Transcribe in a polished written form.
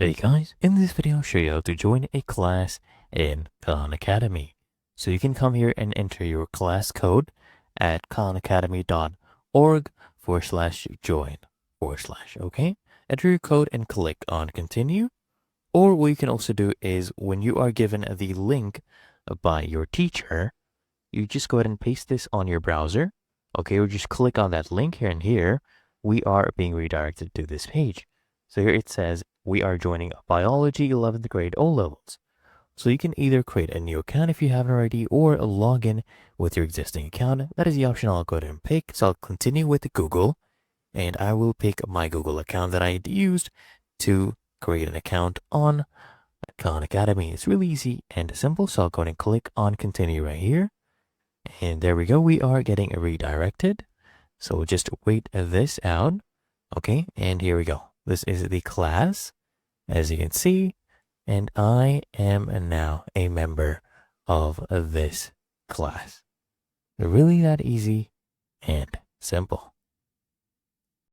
Hey guys, in this video I'll show you how to join a class in Khan Academy. So you can come here and enter your class code at khanacademy.org/join/. Okay? Enter your code and click on continue. Or what you can also do is when you are given the link by your teacher, you just go ahead and paste this on your browser. Okay, or just click on that link here, and here we are being redirected to this page. So here it says we are joining Biology 11th grade O levels. So you can either create a new account if you haven't already, or log in with your existing account. That is the option I'll go ahead and pick. So I'll continue with Google, and I will pick my Google account that I had used to create an account on Khan Academy. It's really easy and simple. So I'll go ahead and click on continue right here. And there we go. We are getting redirected. So just wait this out. Okay, and here we go. This is the class, as you can see, and I am now a member of this class. Really that easy and simple.